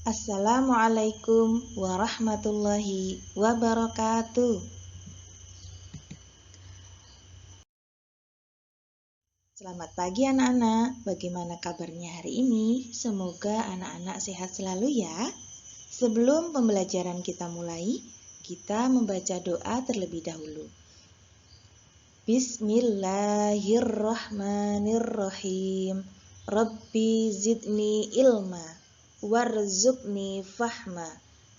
Assalamualaikum warahmatullahi wabarakatuh. Selamat pagi anak-anak, bagaimana kabarnya hari ini? Semoga anak-anak sehat selalu ya. Sebelum pembelajaran kita mulai, kita membaca doa terlebih dahulu. Bismillahirrahmanirrahim. Rabbi zidni ilma warzuqni fahma.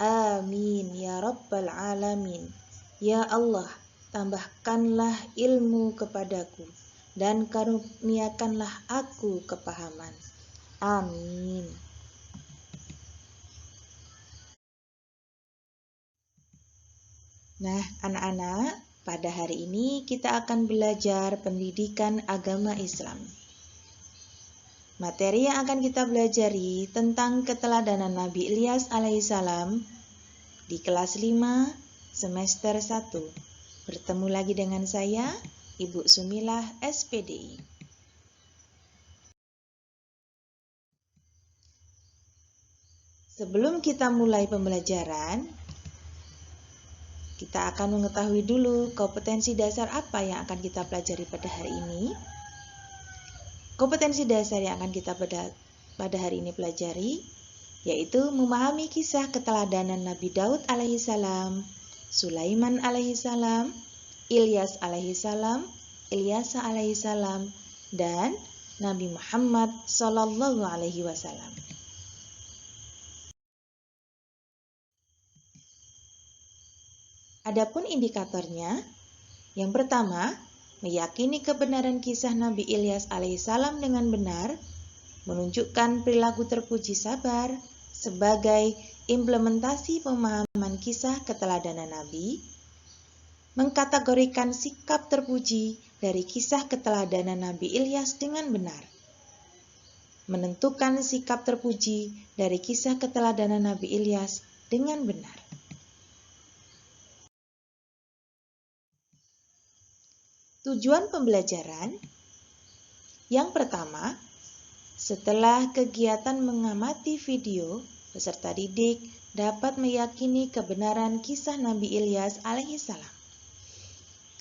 Amin ya rabbal alamin. Ya Allah, tambahkanlah ilmu kepadaku dan karuniakanlah aku kepahaman. Amin. Nah, anak-anak, pada hari ini kita akan belajar pendidikan agama Islam. Materi yang akan kita pelajari tentang keteladanan Nabi Ilyas alaihissalam di kelas 5 semester 1. Bertemu lagi dengan saya, Ibu Sumilah SPDI. Sebelum kita mulai pembelajaran, kita akan mengetahui dulu kompetensi dasar apa yang akan kita pelajari pada hari ini. Kompetensi dasar yang akan kita pada hari ini pelajari yaitu memahami kisah keteladanan Nabi Daud alaihissalam, Sulaiman alaihissalam, Ilyas alaihissalam, Ilyasa alaihissalam, dan Nabi Muhammad sallallahu alaihi wasallam. Adapun indikatornya, yang pertama, meyakini kebenaran kisah Nabi Ilyas alaihissalam dengan benar, menunjukkan perilaku terpuji sabar sebagai implementasi pemahaman kisah keteladanan Nabi, mengkategorikan sikap terpuji dari kisah keteladanan Nabi Ilyas dengan benar, menentukan sikap terpuji dari kisah keteladanan Nabi Ilyas dengan benar. Tujuan pembelajaran yang pertama, setelah kegiatan mengamati video, peserta didik dapat meyakini kebenaran kisah Nabi Ilyas alaihissalam.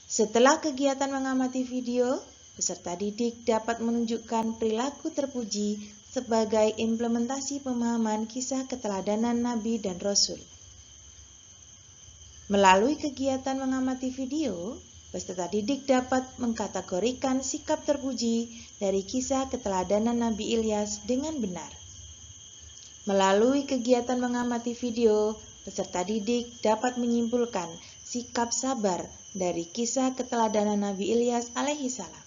Setelah kegiatan mengamati video, peserta didik dapat menunjukkan perilaku terpuji sebagai implementasi pemahaman kisah keteladanan Nabi dan Rasul. Melalui kegiatan mengamati video, peserta didik dapat mengkategorikan sikap terpuji dari kisah keteladanan Nabi Ilyas dengan benar. Melalui kegiatan mengamati video, peserta didik dapat menyimpulkan sikap sabar dari kisah keteladanan Nabi Ilyas alaihissalam.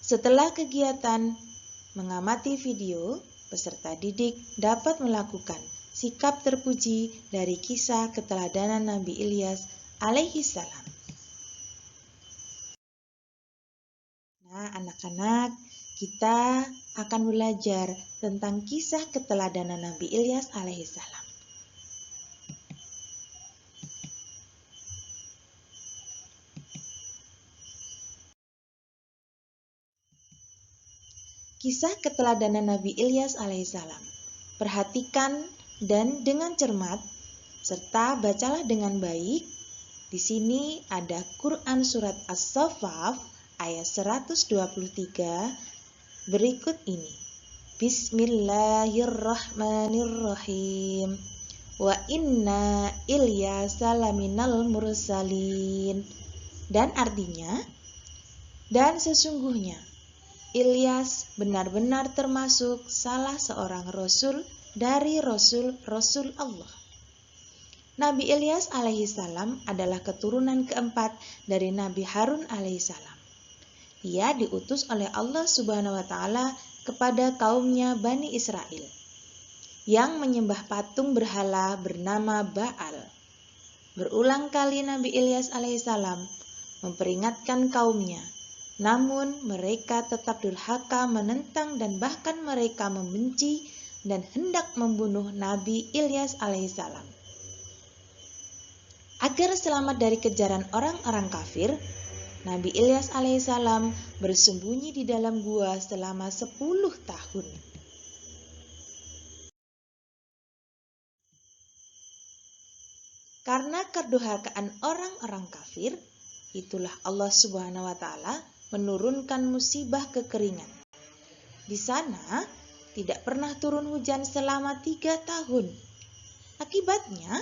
Setelah kegiatan mengamati video, peserta didik dapat melakukan sikap terpuji dari kisah keteladanan Nabi Ilyas alaihissalam. Nah, anak-anak, kita akan belajar tentang kisah keteladanan Nabi Ilyas alaihissalam. Kisah keteladanan Nabi Ilyas alaihissalam. Perhatikan dan dengan cermat, serta bacalah dengan baik. Di sini ada Quran Surat As-Saffaf ayat 123 berikut ini. Bismillahirrahmanirrahim. Wa inna Ilyasa laminal mursalin. Dan artinya, dan sesungguhnya Ilyas benar-benar termasuk salah seorang rasul dari rasul-rasul Allah. Nabi Ilyas alaihissalam adalah keturunan keempat dari Nabi Harun alaihissalam. Ia diutus oleh Allah Subhanahu wa taala kepada kaumnya Bani Israel yang menyembah patung berhala bernama Baal. Berulang kali Nabi Ilyas alaihissalam memperingatkan kaumnya, namun mereka tetap durhaka menentang dan bahkan mereka membenci dan hendak membunuh Nabi Ilyas alaihissalam. Agar selamat dari kejaran orang-orang kafir, Nabi Ilyas alaihissalam bersembunyi di dalam gua selama 10 tahun. Karena kedurhakaan orang-orang kafir, itulah Allah Subhanahu wa Ta'ala menurunkan musibah kekeringan. Di sana tidak pernah turun hujan selama 3 tahun. Akibatnya,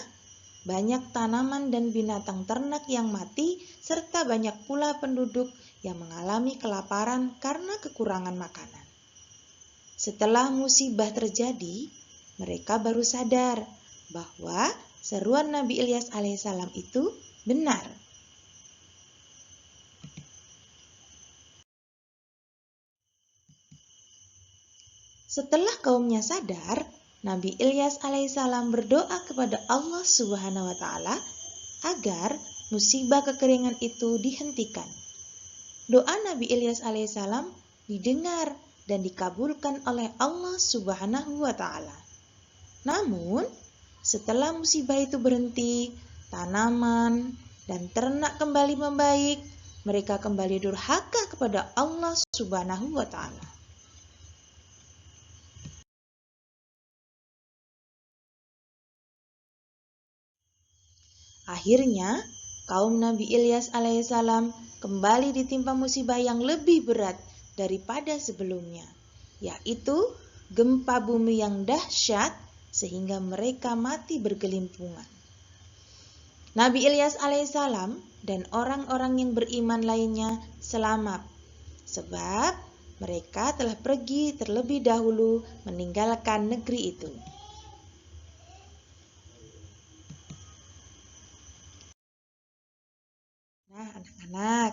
banyak tanaman dan binatang ternak yang mati, serta banyak pula penduduk yang mengalami kelaparan karena kekurangan makanan. Setelah musibah terjadi, mereka baru sadar bahwa seruan Nabi Ilyas alaihissalam itu benar. Setelah kaumnya sadar, Nabi Ilyas alaihissalam berdoa kepada Allah Subhanahu wa Ta'ala agar musibah kekeringan itu dihentikan. Doa Nabi Ilyas alaihissalam didengar dan dikabulkan oleh Allah Subhanahu wa Ta'ala. Namun, setelah musibah itu berhenti, tanaman dan ternak kembali membaik. Mereka kembali durhaka kepada Allah Subhanahu wa Ta'ala. Akhirnya, kaum Nabi Ilyas alaihissalam kembali ditimpa musibah yang lebih berat daripada sebelumnya, yaitu gempa bumi yang dahsyat sehingga mereka mati bergelimpungan. Nabi Ilyas alaihissalam dan orang-orang yang beriman lainnya selamat, sebab mereka telah pergi terlebih dahulu meninggalkan negeri itu. Nah, anak-anak,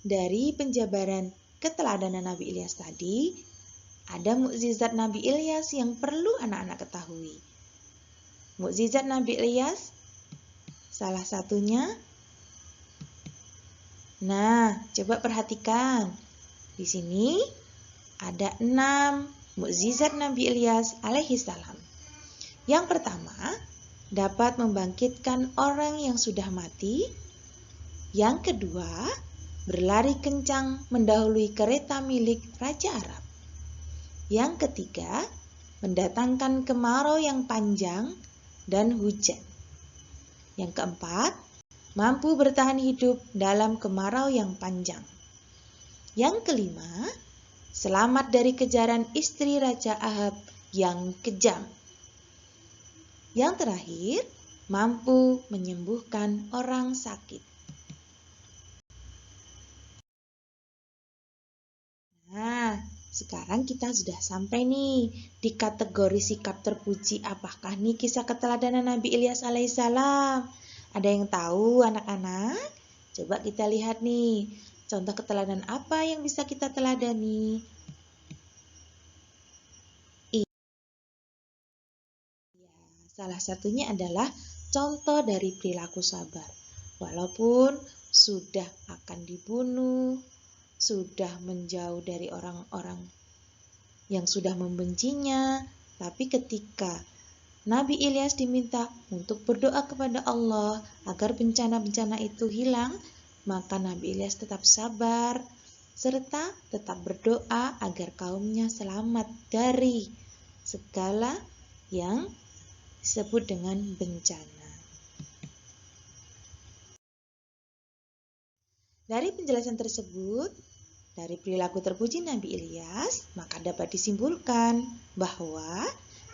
dari penjabaran keteladanan Nabi Ilyas tadi, ada mukjizat Nabi Ilyas yang perlu anak-anak ketahui. Mukjizat Nabi Ilyas salah satunya, nah, coba perhatikan. Di sini ada 6 mukjizat Nabi Ilyas alaihissalam. Yang pertama, dapat membangkitkan orang yang sudah mati. Yang kedua, berlari kencang mendahului kereta milik Raja Arab. Yang ketiga, mendatangkan kemarau yang panjang dan hujan. Yang keempat, mampu bertahan hidup dalam kemarau yang panjang. Yang kelima, selamat dari kejaran istri Raja Ahab yang kejam. Yang terakhir, mampu menyembuhkan orang sakit. Nah, sekarang kita sudah sampai nih di kategori sikap terpuji. Apakah nih kisah keteladanan Nabi Ilyas alaihissalam? Ada yang tahu anak-anak? Coba kita lihat nih, contoh keteladanan apa yang bisa kita teladani? Iya, salah satunya adalah contoh dari perilaku sabar. Walaupun sudah akan dibunuh, sudah menjauh dari orang-orang yang sudah membencinya, tapi ketika Nabi Ilyas diminta untuk berdoa kepada Allah agar bencana-bencana itu hilang, maka Nabi Ilyas tetap sabar serta tetap berdoa agar kaumnya selamat dari segala yang disebut dengan bencana. Dari penjelasan tersebut, dari perilaku terpuji Nabi Ilyas, maka dapat disimpulkan bahwa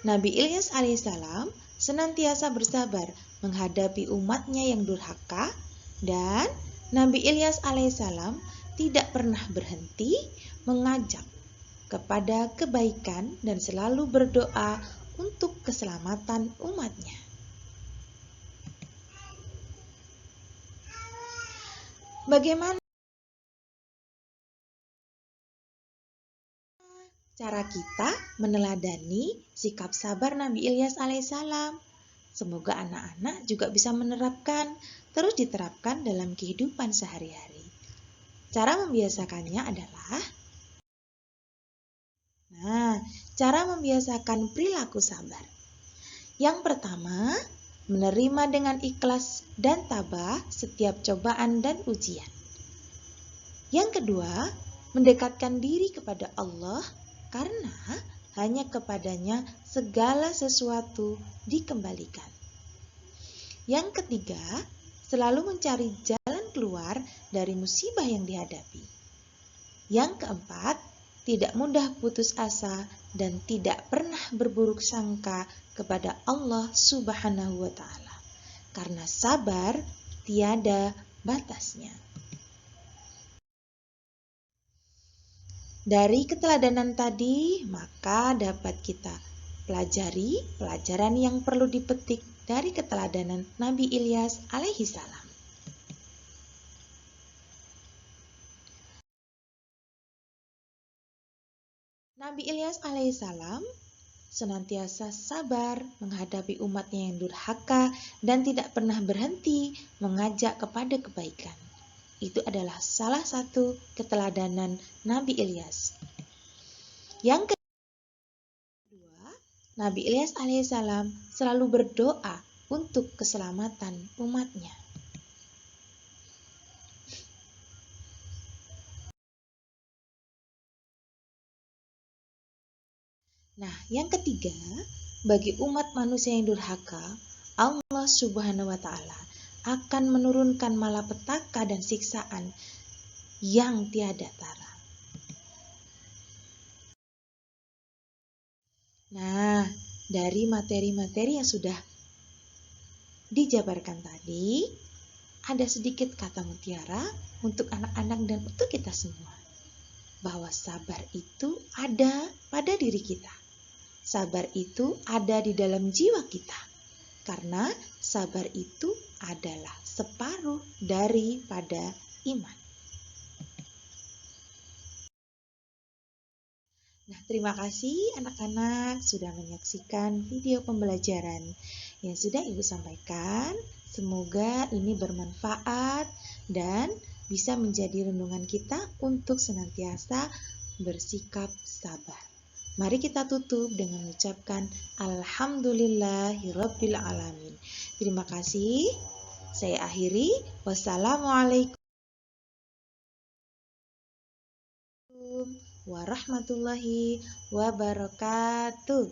Nabi Ilyas alaihissalam senantiasa bersabar menghadapi umatnya yang durhaka, dan Nabi Ilyas alaihissalam tidak pernah berhenti mengajak kepada kebaikan dan selalu berdoa untuk keselamatan umatnya. Bagaimana cara kita meneladani sikap sabar Nabi Ilyas alaihissalam? Semoga anak-anak juga bisa menerapkan, terus diterapkan dalam kehidupan sehari-hari. Cara membiasakannya adalah, cara membiasakan perilaku sabar. Yang pertama, menerima dengan ikhlas dan tabah setiap cobaan dan ujian. Yang kedua, mendekatkan diri kepada Allah karena hanya kepadanya segala sesuatu dikembalikan. Yang ketiga, selalu mencari jalan keluar dari musibah yang dihadapi. Yang keempat, tidak mudah putus asa dan tidak pernah berburuk sangka kepada Allah Subhanahu wa Ta'ala, karena sabar tiada batasnya. Dari keteladanan tadi, maka dapat kita pelajari pelajaran yang perlu dipetik dari keteladanan Nabi Ilyas alaihi salam. Nabi Ilyas alaihissalam senantiasa sabar menghadapi umatnya yang durhaka dan tidak pernah berhenti mengajak kepada kebaikan. Itu adalah salah satu keteladanan Nabi Ilyas. Yang kedua, Nabi Ilyas alaihissalam selalu berdoa untuk keselamatan umatnya. Nah, yang ketiga, bagi umat manusia yang durhaka, Allah Subhanahu wa Ta'ala akan menurunkan malapetaka dan siksaan yang tiada tara. Nah, dari materi-materi yang sudah dijabarkan tadi, ada sedikit kata mutiara untuk anak-anak dan untuk kita semua. Bahwa sabar itu ada pada diri kita. Sabar itu ada di dalam jiwa kita, karena sabar itu adalah separuh daripada iman. Nah, terima kasih anak-anak sudah menyaksikan video pembelajaran yang sudah Ibu sampaikan. Semoga ini bermanfaat dan bisa menjadi renungan kita untuk senantiasa bersikap sabar. Mari kita tutup dengan mengucapkan Alhamdulillahirabbil alamin. Terima kasih. Saya akhiri. Wassalamualaikum warahmatullahi wabarakatuh.